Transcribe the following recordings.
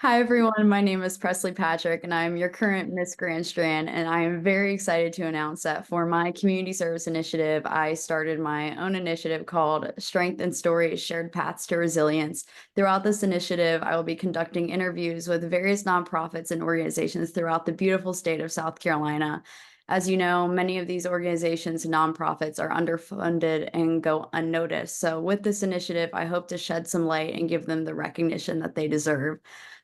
Hi, everyone. My name is Presley Patrick, and I'm your current Miss Grand Strand. And I am very excited to announce that for my community service initiative, I started my own initiative called Strength and Stories Shared Paths to Resilience. Throughout this initiative, I will be conducting interviews with various nonprofits and organizations throughout the beautiful state of South Carolina. As you know, many of these organizations and nonprofits are underfunded and go unnoticed. So, with this initiative, I hope to shed some light and give them the recognition that they deserve.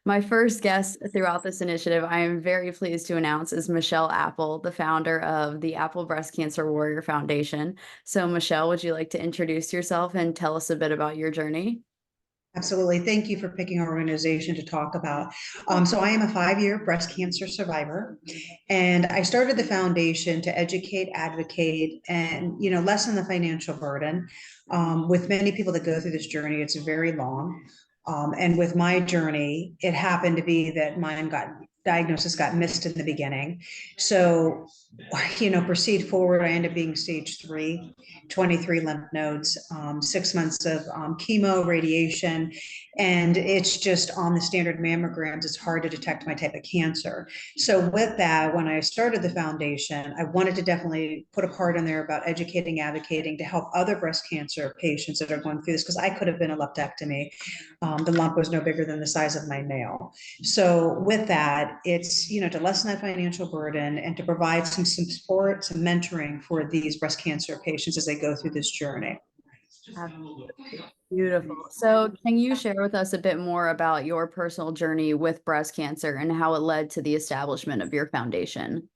My first guest throughout this initiative, I am very pleased to announce, is Michelle Apple, the founder of the Apple Breast Cancer Warrior Foundation. So, Michelle, would you like to introduce yourself and tell us a bit about your journey? Absolutely. Thank you for picking our organization to talk about. So I am a 5-year breast cancer survivor, and I started the foundation to educate, advocate, and lessen the financial burden. With many people that go through this journey, it's very long. And with my journey, it happened to be that mine got diagnosis got missed in the beginning. So, proceed forward. I ended up being stage 3, 23 lymph nodes, 6 months of chemo, radiation, and it's just on the standard mammograms. It's hard to detect my type of cancer. So with that, when I started the foundation, I wanted to definitely put a part in there about educating, advocating to help other breast cancer patients that are going through this, because I could have been a lumpectomy. The lump was no bigger than the size of my nail. So with that, it's, to lessen that financial burden and to provide some support, some mentoring for these breast cancer patients as they go through this journey. Absolutely. Beautiful. So, can you share with us a bit more about your personal journey with breast cancer and how it led to the establishment of your foundation?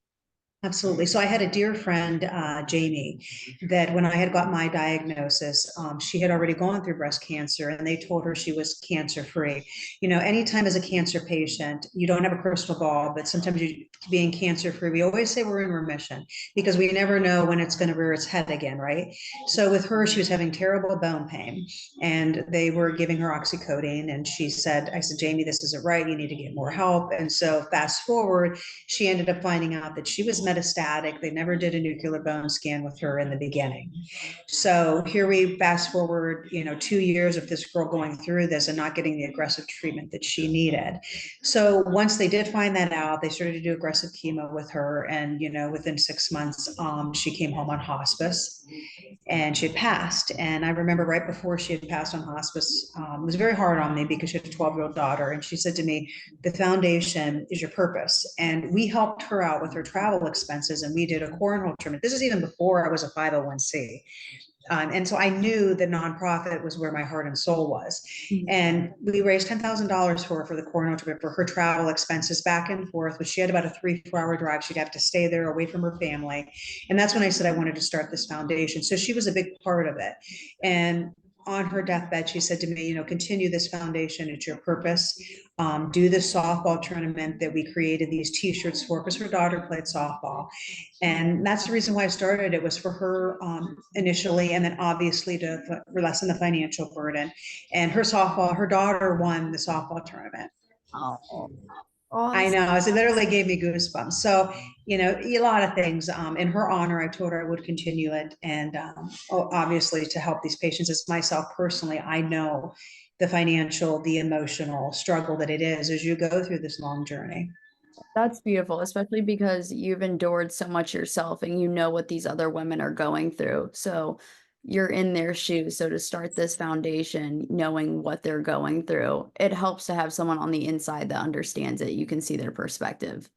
Absolutely. So I had a dear friend, Jamie, that when I had got my diagnosis, she had already gone through breast cancer and they told her she was cancer free. Anytime as a cancer patient, you don't have a crystal ball, but sometimes you being cancer free, we always say we're in remission because we never know when it's going to rear its head again, right? So with her, she was having terrible bone pain and they were giving her oxycodone. And I said, Jamie, this isn't right. You need to get more help. And so fast forward, she ended up finding out that she was metastatic. They never did a nuclear bone scan with her in the beginning. So here we fast forward, 2 years of this girl going through this and not getting the aggressive treatment that she needed. So once they did find that out, they started to do aggressive chemo with her. And, within 6 months, she came home on hospice and she had passed. And I remember right before she had passed on hospice, it was very hard on me because she had a 12-year-old daughter. And she said to me, the foundation is your purpose. And we helped her out with her travel expenses and we did a cornhole tournament. This is even before I was a 501c. And so I knew the nonprofit was where my heart and soul was. And we raised $10,000 for her for the cornhole trip for her travel expenses back and forth. But she had about a 3-4 hour drive. She'd have to stay there away from her family. And that's when I said I wanted to start this foundation. So she was a big part of it. And on her deathbed, she said to me, continue this foundation. It's your purpose. Do the softball tournament that we created these t-shirts for because her daughter played softball. And that's the reason why I started. It was for her initially, and then obviously to lessen the financial burden. And her daughter won the softball tournament. Oh, I awesome. know, it literally gave me goosebumps. So, a lot of things. In her honor, I told her I would continue it. And obviously, to help these patients, as myself personally, I know the financial, the emotional struggle that it is as you go through this long journey. That's beautiful, especially because you've endured so much yourself and you know what these other women are going through. So you're in their shoes. So to start this foundation, knowing what they're going through, it helps to have someone on the inside that understands it. You can see their perspective.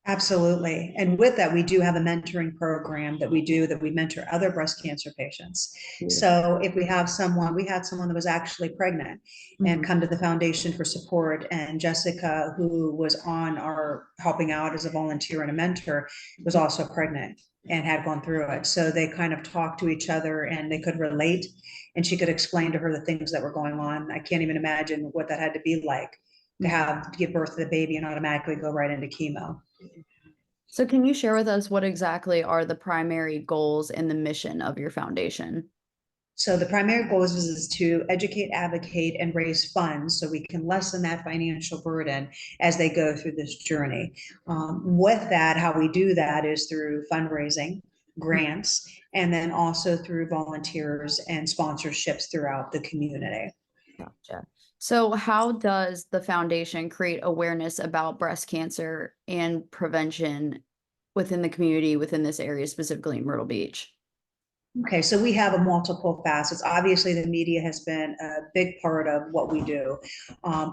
Absolutely. And with that, we do have a mentoring program that we do that we mentor other breast cancer patients. Beautiful. So if we had someone that was actually pregnant and Mhm. come to the foundation for support. And Jessica, who was on our helping out as a volunteer and a mentor, was also pregnant and had gone through it. So they kind of talked to each other and they could relate and she could explain to her the things that were going on. I can't even imagine what that had to be like to give birth to the baby and automatically go right into chemo. So can you share with us what exactly are the primary goals and the mission of your foundation? So the primary goal is to educate, advocate, and raise funds so we can lessen that financial burden as they go through this journey. With that, how we do that is through fundraising, grants, and then also through volunteers and sponsorships throughout the community. Gotcha. So, how does the foundation create awareness about breast cancer and prevention within the community within this area, specifically in Myrtle Beach? Okay, so we have a multiple facets. Obviously, the media has been a big part of what we do.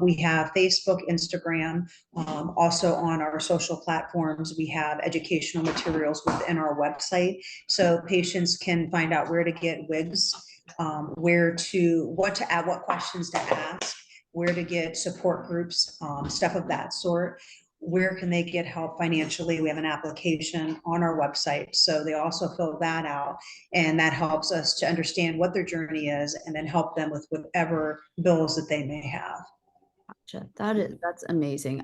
We have Facebook, Instagram, also on our social platforms. We have educational materials within our website, so patients can find out where to get wigs, what to add, what questions to ask, where to get support groups, stuff of that sort. Where can they get help financially? We have an application on our website, so they also fill that out, and that helps us to understand what their journey is and then help them with whatever bills that they may have. Gotcha. That's amazing.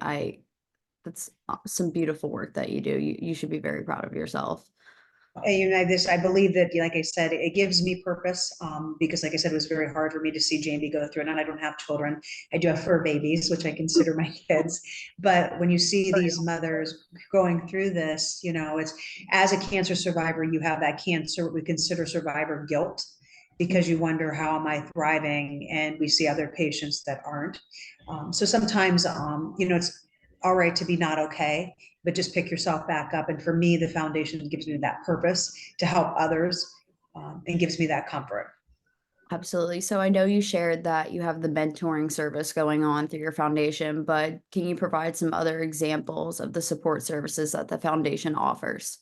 That's some beautiful work that you do. You should be very proud of yourself. And, I believe that, like I said, it gives me purpose, because like I said, it was very hard for me to see Jamie go through it. And I don't have children. I do have fur babies, which I consider my kids. But when you see these mothers going through this, it's, as a cancer survivor, you have that cancer, what we consider survivor guilt, because you wonder, how am I thriving? And we see other patients that aren't. So sometimes, it's all right to be not okay, but just pick yourself back up. And for me, the foundation gives me that purpose to help others, and gives me that comfort. Absolutely. So I know you shared that you have the mentoring service going on through your foundation, but can you provide some other examples of the support services that the foundation offers?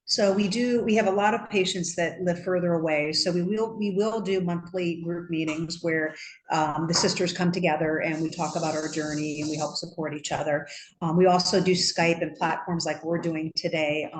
So we have a lot of patients that live further away. So we will do monthly group meetings where, the sisters come together and we talk about our journey and we help support each other. We also do Skype and platforms like we're doing today,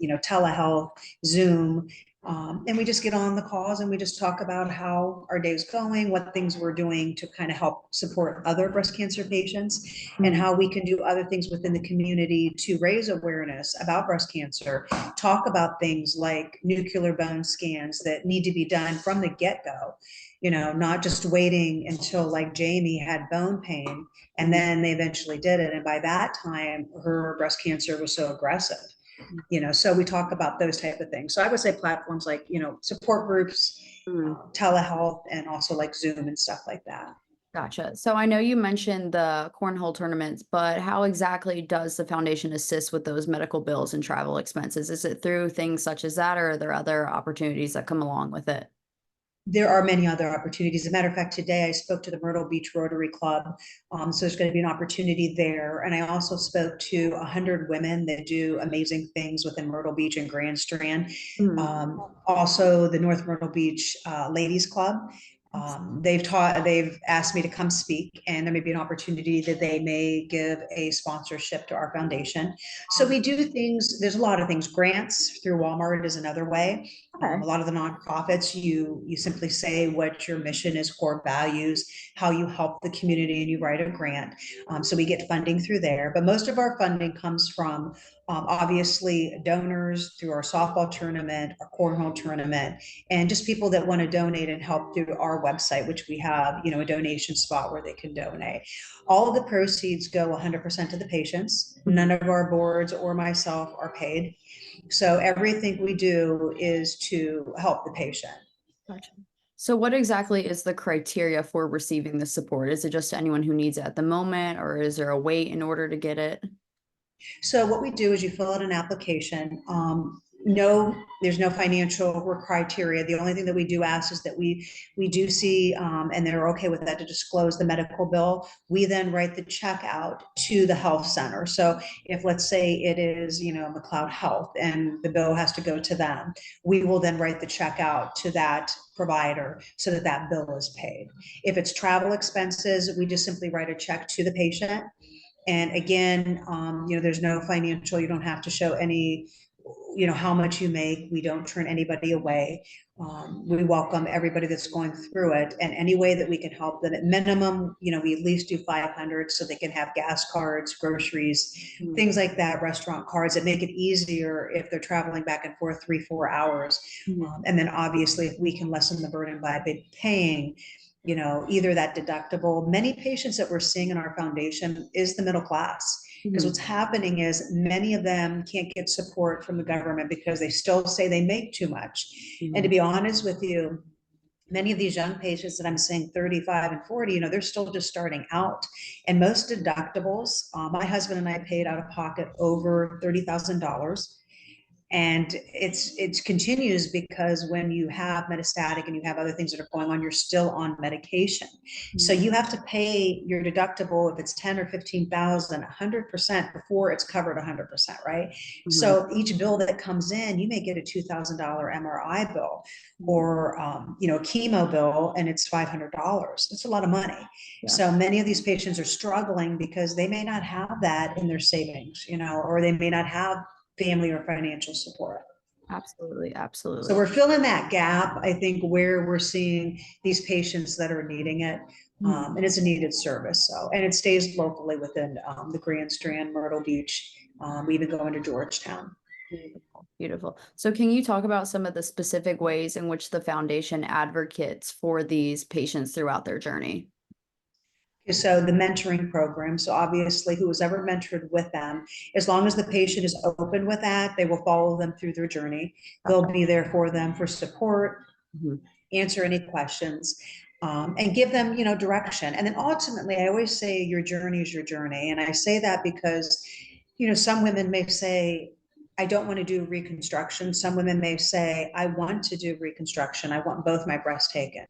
telehealth, Zoom. And we just get on the calls and we just talk about how our day's going, what things we're doing to kind of help support other breast cancer patients, and how we can do other things within the community to raise awareness about breast cancer, talk about things like nuclear bone scans that need to be done from the get-go, not just waiting until, like, Jamie had bone pain and then they eventually did it. And by that time, her breast cancer was so aggressive. So we talk about those type of things. So I would say platforms like, support groups, Mm. telehealth, and also like Zoom and stuff like that. Gotcha. So I know you mentioned the cornhole tournaments, but how exactly does the foundation assist with those medical bills and travel expenses? Is it through things such as that, or are there other opportunities that come along with it? There are many other opportunities. As a matter of fact, today I spoke to the Myrtle Beach Rotary Club. So there's going to be an opportunity there. And I also spoke to 100 women that do amazing things within Myrtle Beach and Grand Strand. Mm. Also, the North Myrtle Beach Ladies Club. They've asked me to come speak, and there may be an opportunity that they may give a sponsorship to our foundation. So we do things, there's a lot of things. Grants through Walmart is another way. A Okay. lot of the nonprofits, you simply say what your mission is, core values, how you help the community, and you write a grant. So we get funding through there, but most of our funding comes from, obviously, donors through our softball tournament, our cornhole tournament, and just people that want to donate and help through our website, which we have, a donation spot where they can donate. All of the proceeds go 100% to the patients. None of our boards or myself are paid. So everything we do is to help the patient. Gotcha. So what exactly is the criteria for receiving the support? Is it just anyone who needs it at the moment, or is there a wait in order to get it? So what we do is you fill out an application. No, there's no financial criteria. The only thing that we do ask is that we do see, and they're okay with that, to disclose the medical bill. We then write the check out to the health center. So if, let's say, it is, McLeod Health and the bill has to go to them, we will then write the check out to that provider so that that bill is paid. If it's travel expenses, we just simply write a check to the patient. And again, there's no financial, you don't have to show any, how much you make. We don't turn anybody away. We welcome everybody that's going through it, and any way that we can help them. At minimum, we at least do 500 so they can have gas cards, groceries, Mm. things like that, restaurant cards that make it easier if they're traveling back and forth 3-4 hours. Mhm. And then obviously, if we can lessen the burden by paying, either that deductible. Many patients that we're seeing in our foundation is the middle class, because what's Mhm. happening is many of them can't get support from the government because they still say they make too much. And to Mhm. be honest with you, many of these young patients that I'm seeing 35 and 40, they're still just starting out. And most deductibles, my husband and I paid out of pocket over $30,000. And it continues because when you have metastatic and you have other things that are going on, you're still on medication. So you have to pay your deductible if it's 10 or 15,000, 100% before it's covered 100%, right? So each bill that comes in, you may get a $2,000 MRI bill or a chemo bill, and it's $500. That's a lot of money. Yeah. So many of these patients are struggling because they may not have that in their savings, or they may not have family or financial support. Absolutely. Absolutely. So we're filling that gap, I think, where we're seeing these patients that are needing it. And it's a needed service. So, and it stays locally within the Grand Strand, Myrtle Beach. We even go into Georgetown. Beautiful. Beautiful. So can you talk about some of the specific ways in which the foundation advocates for these patients throughout their journey? So the mentoring program, so obviously who was ever mentored with them, as long as the patient is open with that, they will follow them through their journey. They'll be there for them for support, answer any questions, and give them, direction. And then ultimately, I always say your journey is your journey. And I say that because, some women may say, I don't want to do reconstruction. Some women may say, I want to do reconstruction. I want both my breasts taken.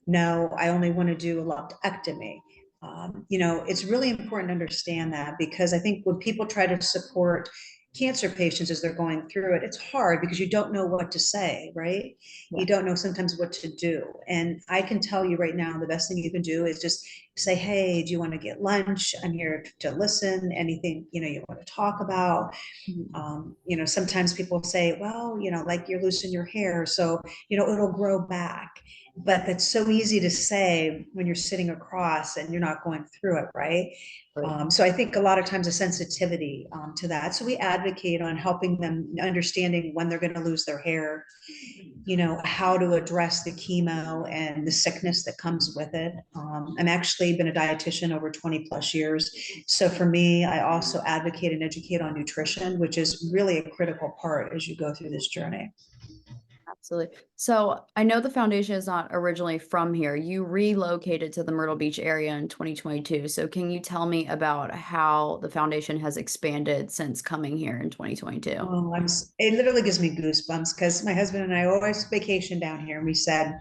No, I only want to do a lumpectomy. It's really important to understand that, because I think when people try to support cancer patients as they're going through it, it's hard because you don't know what to say, right? Yeah. You don't know sometimes what to do. And I can tell you right now, the best thing you can do is just say, hey, do you want to get lunch? I'm here to listen. Anything, you want to talk about. Sometimes people say, well, like you're losing your hair, so, it'll grow back. But that's so easy to say when you're sitting across and you're not going through it, right? So I think a lot of times a sensitivity to that. So we advocate on helping them understanding when they're going to lose their hair, how to address the chemo and the sickness that comes with it. I'm actually been a dietitian over 20 plus years. So for me, I also advocate and educate on nutrition, which is really a critical part as you go through this journey. Absolutely. So I know the foundation is not originally from here. You relocated to the Myrtle Beach area in 2022. So can you tell me about how the foundation has expanded since coming here in 2022? Oh, it literally gives me goosebumps because my husband and I always vacation down here, and we said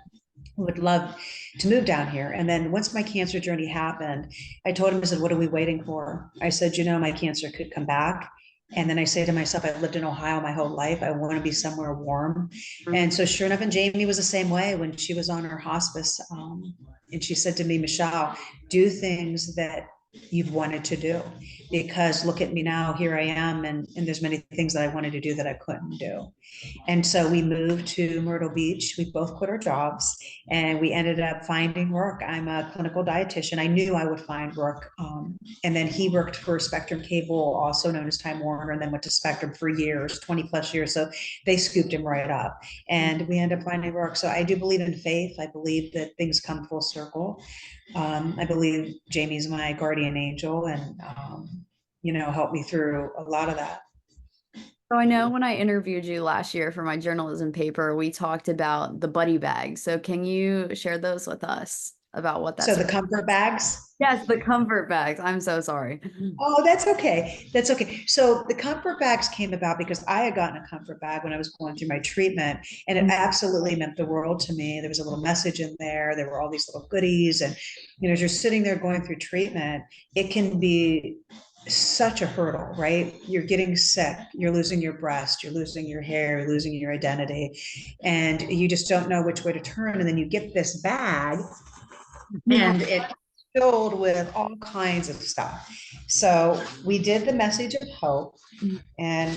would love to move down here. And then once my cancer journey happened, I told him, I said, what are we waiting for? I said, my cancer could come back. And then I say to myself, I've lived in Ohio my whole life. I want to be somewhere warm. And so sure enough, and Jamie was the same way when she was on her hospice. And she said to me, Michelle, do things that you've wanted to do, because look at me now, here I am. And there's many things that I wanted to do that I couldn't do. And so we moved to Myrtle Beach. We both quit our jobs and we ended up finding work. I'm a clinical dietitian. I knew I would find work. And then he worked for Spectrum Cable, also known as Time Warner, and then went to Spectrum for years, 20 plus years. So they scooped him right up and we ended up finding work. So I do believe in faith. I believe that things come full circle. I believe Jamie's my guardian angel and, helped me through a lot of that. So I know when I interviewed you last year for my journalism paper, we talked about the buddy bags. So can you share those with us about what that's So the comfort bags? Yes, the comfort bags. I'm so sorry. Oh, that's okay. That's okay. So the comfort bags came about because I had gotten a comfort bag when I was going through my treatment, and it absolutely meant the world to me. There was a little message in there. There were all these little goodies. And, as you're sitting there going through treatment, it can be such a hurdle, right? You're getting sick, you're losing your breast, you're losing your hair, you're losing your identity, and you just don't know which way to turn. And then you get this bag and it's filled with all kinds of stuff. So we did the message of hope, and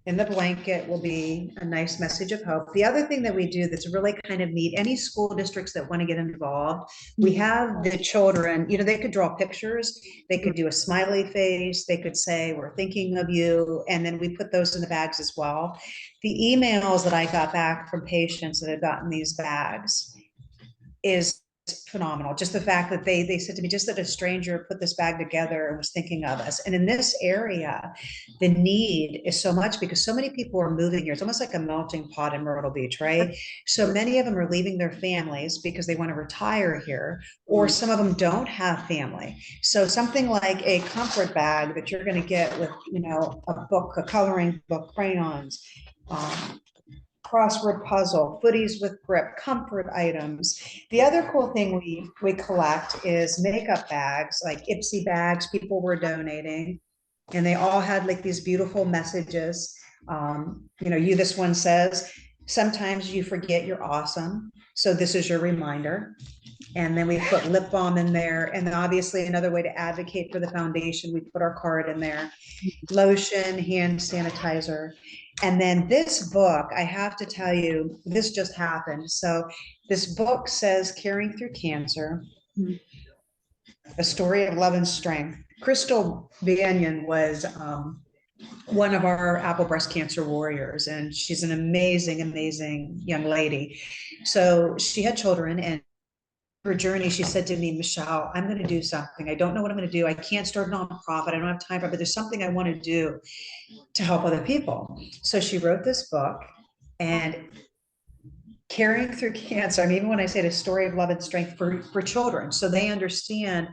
in the blanket will be a nice message of hope. The other thing that we do that's really kind of neat, any school districts that want to get involved, we have the children, they could draw pictures, they could do a smiley face, they could say, we're thinking of you. And then we put those in the bags as well. The emails that I got back from patients that had gotten these bags is phenomenal. Just the fact that they said to me, just that a stranger put this bag together and was thinking of us. And in this area, the need is so much because so many people are moving here. It's almost like a melting pot in Myrtle Beach, right? So many of them are leaving their families because they want to retire here, or some of them don't have family. So something like a comfort bag that you're going to get with, a book, a coloring book, crayons, crossword puzzle, footies with grip, comfort items. The other cool thing we collect is makeup bags, like Ipsy bags people were donating. And they all had like these beautiful messages. This one says, sometimes you forget you're awesome. So this is your reminder. And then we put lip balm in there. And then obviously another way to advocate for the foundation, we put our card in there, lotion, hand sanitizer. And then this book, I have to tell you, this just happened. So this book says Caring Through Cancer, a story of love and strength. Crystal Banyan was one of our Apple Breast Cancer warriors, and she's an amazing, amazing young lady. So she had children, and her journey, she said to me, Michelle, I'm going to do something. I don't know what I'm going to do. I can't start a nonprofit. I don't have time for it, but there's something I want to do to help other people. So she wrote this book, and Caring Through Cancer. I mean, even when I say the story of love and strength for children, so they understand,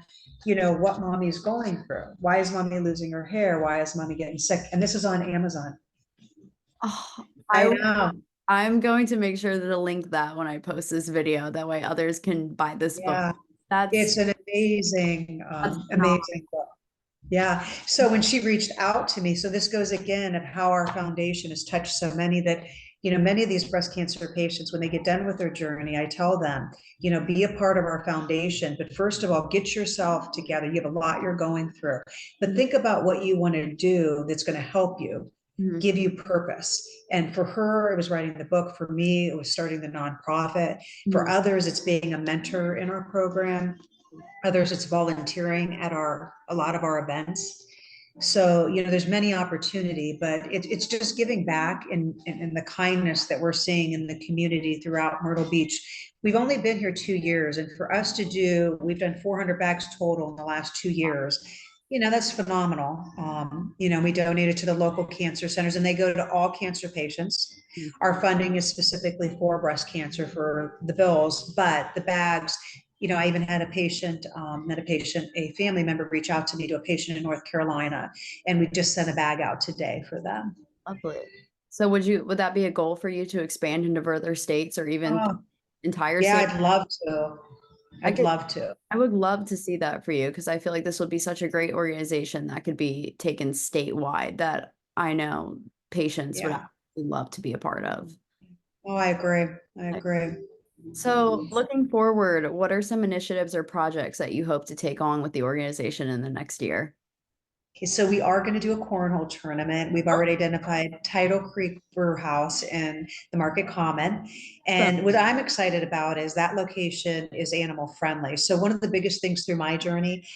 what mommy's going through. Why is mommy losing her hair? Why is mommy getting sick? And this is on Amazon. Oh, I know. I'm going to make sure to link that when I post this video. That way others can buy this Yeah, book. That's it's an amazing, that's amazing book. Yeah. So when she reached out to me, so this goes again of how our foundation has touched so many that, many of these breast cancer patients, when they get done with their journey, I tell them, be a part of our foundation. But first of all, get yourself together. You have a lot you're going through, but think about what you want to do that's going to help you, give you purpose. And for her, it was writing the book. For me, it was starting the nonprofit. For others, it's being a mentor in our program. Others, it's volunteering at a lot of our events. So, there's many opportunity, but it's just giving back in the kindness that we're seeing in the community throughout Myrtle Beach. We've only been here 2 years, and for us to we've done 400 bags total in the last 2 years. That's phenomenal. We donated to the local cancer centers, and they go to all cancer patients. Our funding is specifically for breast cancer for the bills, but the bags, I even had a family member reach out to me, to a patient in North Carolina, and we just sent a bag out today for them. lovely. So would that be a goal for you to expand into further states or even Oh, entire yeah, states? I'd love to. Love to. I would love to see that for you because I feel like this would be such a great organization that could be taken statewide that I know patients would Yeah. absolutely love to be a part of. Oh, I agree. I agree. So looking forward, what are some initiatives or projects that you hope to take on with the organization in the next year? Okay, so we are going to do a cornhole tournament. We've already identified Tidal Creek Brew House in the Market Common. And what I'm excited about is that location is animal friendly. So one of the biggest things through my journey,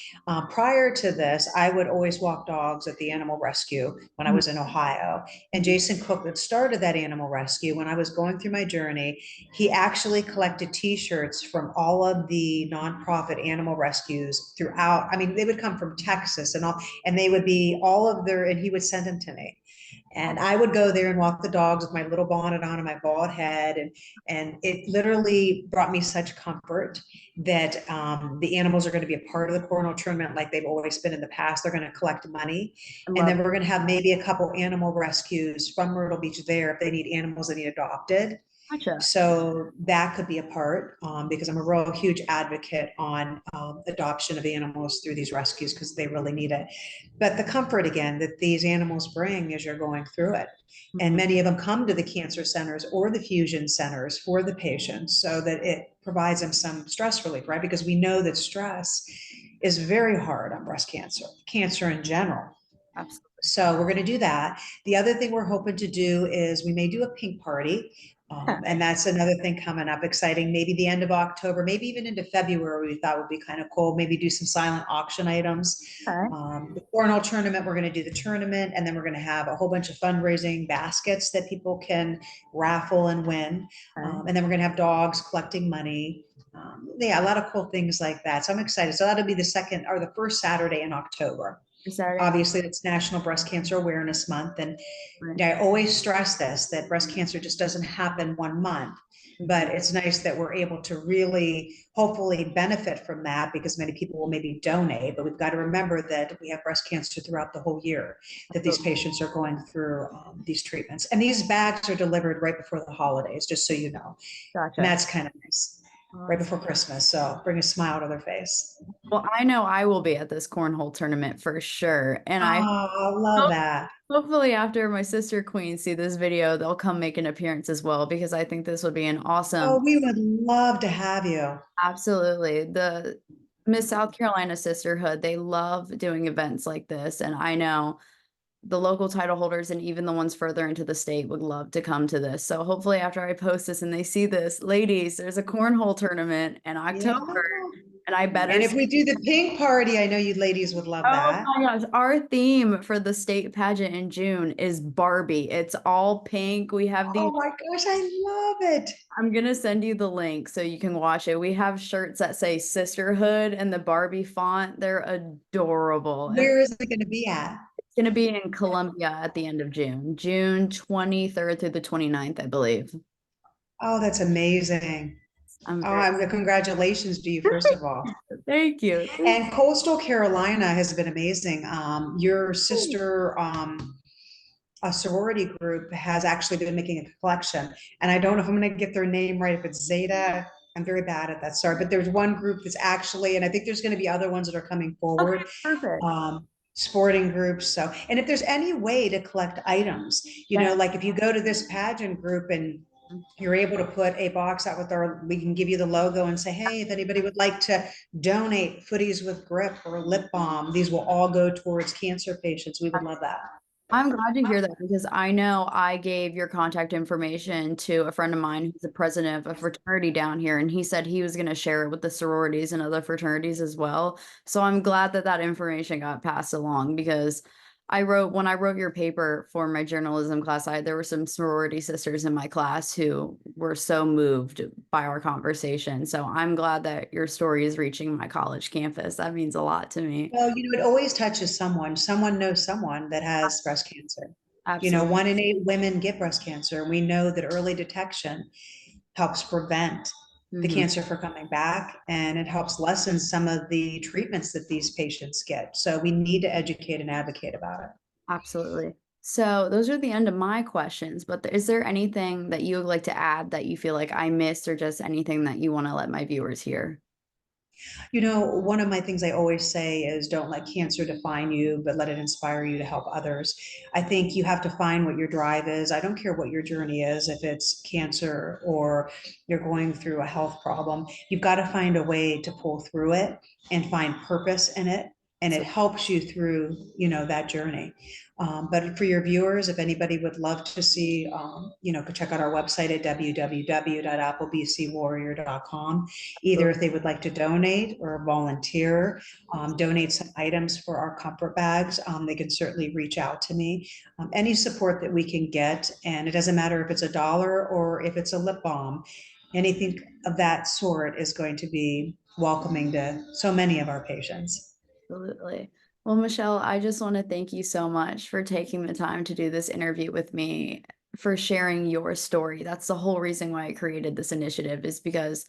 prior to this, I would always walk dogs at the animal rescue when I was in Ohio. And Jason Cook, that started that animal rescue, when I was going through my journey, he actually collected t-shirts from all of the nonprofit animal rescues throughout. I mean, they would come from Texas and all, and they would be all of their, and he would send them to me. And I would go there and walk the dogs with my little bonnet on and my bald head. And it literally brought me such comfort that the animals are going to be a part of the cornhole tournament like they've always been in the past. They're going to collect money. And then we're going to have maybe a couple animal rescues from Myrtle Beach there if they need animals that need adopted. Gotcha. So that could be a part, because I'm a real huge advocate on adoption of animals through these rescues because they really need it. But the comfort again that these animals bring as you're going through it. And many of them come to the cancer centers or the fusion centers for the patients so that it provides them some stress relief, right? Because we know that stress is very hard on breast cancer in general. Absolutely. So we're going to do that. The other thing we're hoping to do is we may do a pink party. And that's another thing coming up, exciting, maybe the end of October, maybe even into February, we thought would be kind of cool. Maybe do some silent auction items. The cornhole tournament, we're going to do the tournament, and then we're going to have a whole bunch of fundraising baskets that people can raffle and win. And then we're going to have dogs collecting money. Yeah, a lot of cool things like that. So I'm excited. So that'll be the second or the first Saturday in October. Saturday. Obviously, it's National Breast Cancer Awareness Month. And Right. I always stress this, that breast cancer just doesn't happen one month. But Mhm. it's nice that we're able to really hopefully benefit from that, because many people will maybe donate. But we've got to remember that we have breast cancer throughout the whole year, that these patients are going through these treatments. And these bags are delivered right before the holidays, just so you know. And Gotcha. that's kind of nice, right before Christmas. So bring a smile to their face. Well, I know I will be at this cornhole tournament for sure. And I Oh, I love hope, that. hopefully after my sister queens see this video, they'll come make an appearance as well, because I think this would be an Oh, awesome, we would love to have you. absolutely. The Miss South Carolina Sisterhood, they love doing events like this. And I know the local title holders and even the ones further into the state would love to come to this. So hopefully after I post this and they see this, ladies, there's a cornhole tournament in Yeah. October, and I better And if we do the pink party, I know you ladies would love oh that. my gosh, our theme for the state pageant in June is Barbie. It's all pink. We have Oh these, my gosh, I love it. I'm gonna send you the link so you can watch it. We have shirts that say sisterhood and the Barbie font. They're adorable. And it's Where is it going to be at? gonna be in Columbia at the end of June, June 23rd through the 29th, I believe. Oh, that's amazing. I'm Oh, very congratulations to you, first of all. thank you. And Coastal Carolina has been amazing. Your sister, a sorority group, has actually been making a collection. And I don't know if I'm going to get their name right. If it's Zeta, I'm very bad at that. Sorry. But there's one group that's actually, and I think there's going to be other ones that are coming Okay, forward. perfect. Sporting groups. So, and if there's any way to collect items, Yeah. like if you go to this pageant group and you're able to put a box out with we can give you the logo and say, hey, if anybody would like to donate Footies with Grip or lip balm, these will all go towards cancer patients. We would love that. I'm glad to hear that, because I know I gave your contact information to a friend of mine who's the president of a fraternity down here, and he said he was going to share it with the sororities and other fraternities as well. So I'm glad that that information got passed along, because when I wrote your paper for my journalism class, there were some sorority sisters in my class who were so moved by our conversation. So I'm glad that your story is reaching my college campus. That means a lot to me. Well, it always touches someone. Someone knows someone that has breast cancer. Absolutely. 1 in 8 women get breast cancer. We know that early detection helps prevent the Mhm. cancer from coming back, and it helps lessen some of the treatments that these patients get. So we need to educate and advocate about it. Absolutely. So those are the end of my questions, but is there anything that you would like to add that you feel like I missed, or just anything that you want to let my viewers hear? One of my things I always say is, don't let cancer define you, but let it inspire you to help others. I think you have to find what your drive is. I don't care what your journey is, if it's cancer or you're going through a health problem, you've got to find a way to pull through it and find purpose in it. And it So helps you through, that journey. But for your viewers, if anybody would love to see, could check out our website at www.applebcwarrior.com. Either if they would like to donate or volunteer, donate some items for our comfort bags, they can certainly reach out to me. Any support that we can get, and it doesn't matter if it's $1 or if it's a lip balm, anything of that sort is going to be welcoming to so many of our patients. absolutely. Well, Michelle, I just want to thank you so much for taking the time to do this interview with me, for sharing your story. That's the whole reason why I created this initiative, is because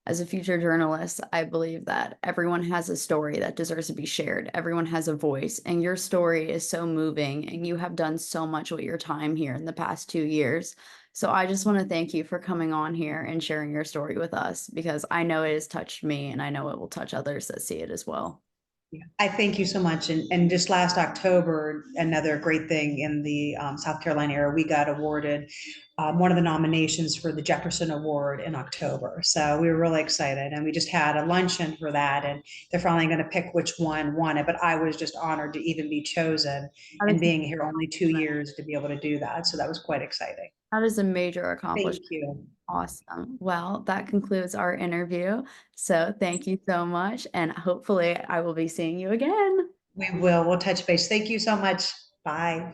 as a future journalist, I believe that everyone has a story that deserves to be shared. Everyone has a voice, and your story is so moving, and you have done so much with your time here in the past 2 years. So I just want to thank you for coming on here and sharing your story with us, because I know it has touched me, and I know it will touch others that see it as well. Yeah, I thank you so much. And just last October, another great thing in the South Carolina area, we got awarded one of the nominations for the Jefferson Award in October. So we were really excited, and we just had a luncheon for that, and they're finally going to pick which one won it. But I was just honored to even be chosen, That and is, being here only 2 years to be able to do that. So that was quite exciting. that is a major Thank accomplishment. you. Awesome. Well, that concludes our interview. So thank you so much. And hopefully I will be seeing you again. We will. We'll touch base. Thank you so much. Bye.